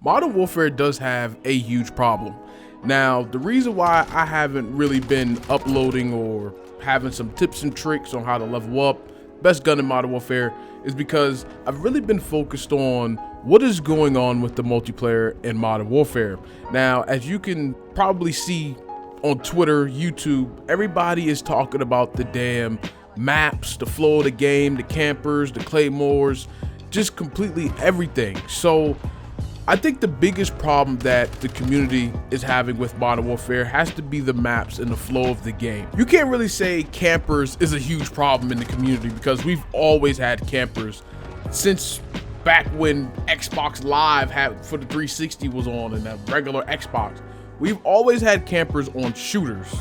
Modern Warfare does have a huge problem. Now, the reason why I haven't really been uploading or having some tips and tricks on how to level up best gun in Modern Warfare is because I've really been focused on what is going on with the multiplayer in Modern Warfare. Now, as you can probably see on Twitter, YouTube, everybody is talking about the damn maps, the flow of the game, the campers, the claymores, just completely everything. So I think the biggest problem that the community is having with Modern Warfare has to be the maps and the flow of the game. You can't really say campers is a huge problem in the community because we've always had campers since back when Xbox Live for the 360 was on and that regular Xbox. We've always had campers on shooters.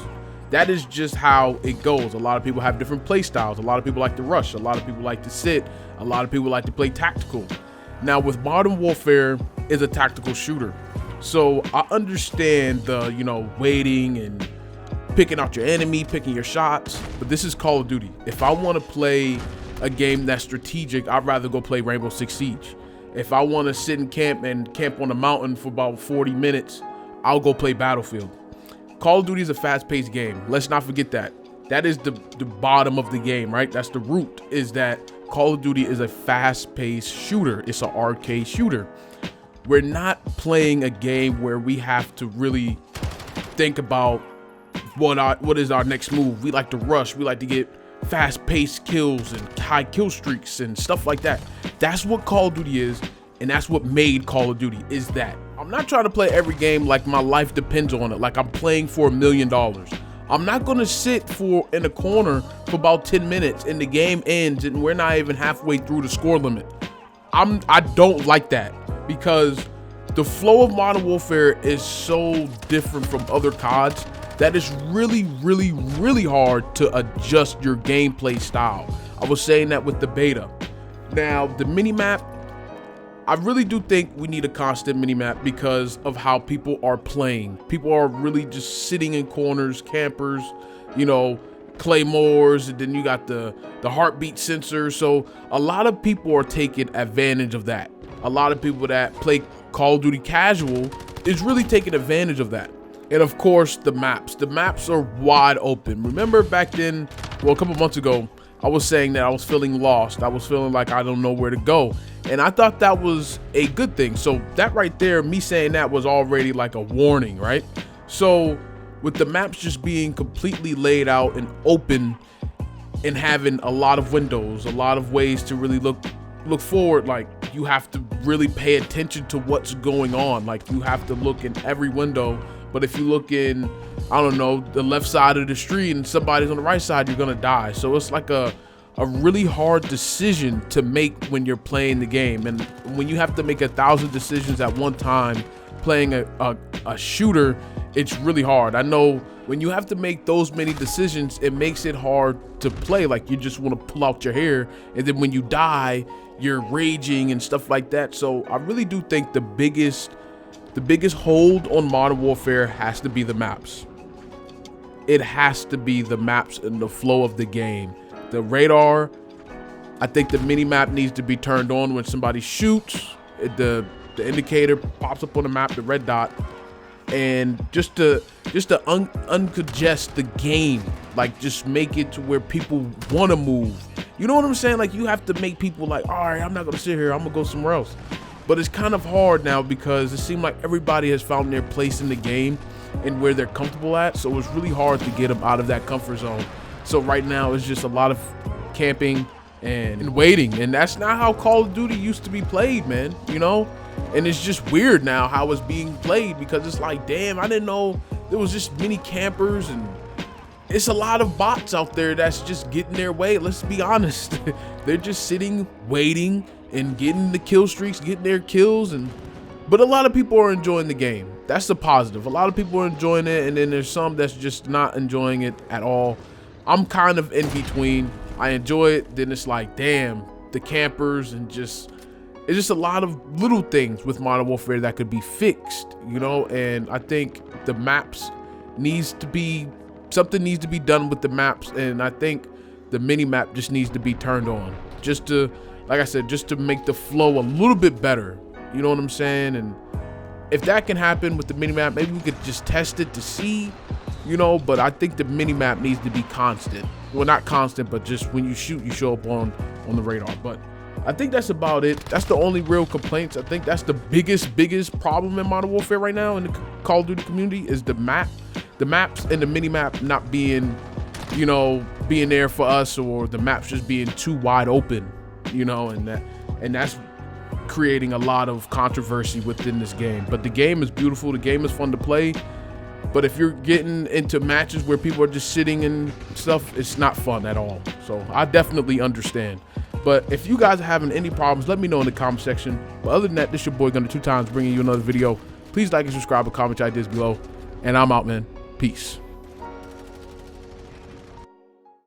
That is just how it goes. A lot of people have different play styles. A lot of people like to rush. A lot of people like to sit. A lot of people like to play tactical. Now with Modern Warfare is a tactical shooter. So I understand the, waiting and picking out your enemy, picking your shots, but this is Call of Duty. If I want to play a game that's strategic, I'd rather go play Rainbow Six Siege. If I want to sit and camp on a mountain for about 40 minutes, I'll go play Battlefield. Call of Duty is a fast-paced game. Let's not forget that. That is the bottom of the game, right? That's the root, is that Call of Duty is a fast-paced shooter. It's an arcade shooter. We're not playing a game where we have to really think about what is our next move. We like to rush. We like to get fast-paced kills and high kill streaks and stuff like that. That's what Call of Duty is, and that's what made Call of Duty, is that. I'm not trying to play every game like my life depends on it, like I'm playing for $1 million. I'm not gonna sit in a corner for about 10 minutes and the game ends and we're not even halfway through the score limit. I don't like that, because the flow of Modern Warfare is so different from other CODs that it's really, really, really hard to adjust your gameplay style. I was saying that with the beta. Now, the minimap, I really do think we need a constant minimap because of how people are playing. People are really just sitting in corners, campers, claymores, and then you got the heartbeat sensor. So a lot of people are taking advantage of that. A lot of people that play Call of Duty casual is really taking advantage of that. And of course, the maps. The maps are wide open. Remember back then, well, a couple months ago, I was saying that I was feeling lost. I was feeling like I don't know where to go. And I thought that was a good thing. So that right there, me saying that was already like a warning, right? So with the maps just being completely laid out and open and having a lot of windows, a lot of ways to really look forward, like you have to really pay attention to what's going on. Like you have to look in every window. But if you look in, I don't know, the left side of the street and somebody's on the right side, you're gonna die. So it's like a really hard decision to make when you're playing the game. And when you have to make 1,000 decisions at one time playing a shooter, it's really hard. I know when you have to make those many decisions, it makes it hard to play. Like you just want to pull out your hair, and then when you die, you're raging and stuff like that. So I really do think the biggest hold on Modern Warfare has to be the maps. It has to be the maps and the flow of the game. The radar, I think the mini map needs to be turned on when somebody shoots. The indicator pops up on the map, the red dot, and just to uncongest the game, like just make it to where people want to move. You know what I'm saying? Like you have to make people like, all right, I'm not gonna sit here, I'm gonna go somewhere else. But it's kind of hard now because it seems like everybody has found their place in the game and where they're comfortable at. So it's really hard to get them out of that comfort zone. So right now it's just a lot of camping and waiting. And that's not how Call of Duty used to be played, man, And it's just weird now how it's being played, because it's like, damn, I didn't know there was just many campers, and it's a lot of bots out there that's just getting their way. Let's be honest. They're just sitting, waiting, and getting the kill streaks, getting their kills. But a lot of people are enjoying the game. That's the positive. A lot of people are enjoying it, and then there's some that's just not enjoying it at all. I'm kind of in between. I enjoy it, then it's like, damn, the campers, and it's just a lot of little things with Modern Warfare that could be fixed, and I think the maps something needs to be done with the maps, and I think the mini map just needs to be turned on, just to, like I said, just to make the flow a little bit better, you know what I'm saying? And if that can happen with the minimap, maybe we could just test it to see, you know, but I think the minimap needs to be constant. Well, not constant, but just when you shoot, you show up on the radar. But I think that's about it. That's the only real complaints. I think that's the biggest problem in Modern Warfare right now in the Call of Duty community is the maps and the minimap not being, you know, being there for us, or the maps just being too wide open, you know, and that's creating a lot of controversy within this game. But the game is beautiful, the game is fun to play, but if you're getting into matches where people are just sitting and stuff, it's not fun at all. So I definitely understand. But if you guys are having any problems, let me know in the comment section. But other than that, this your boy Gunner 2 times bringing you another video. Please like and subscribe and comment your ideas below, and I'm out, man. Peace.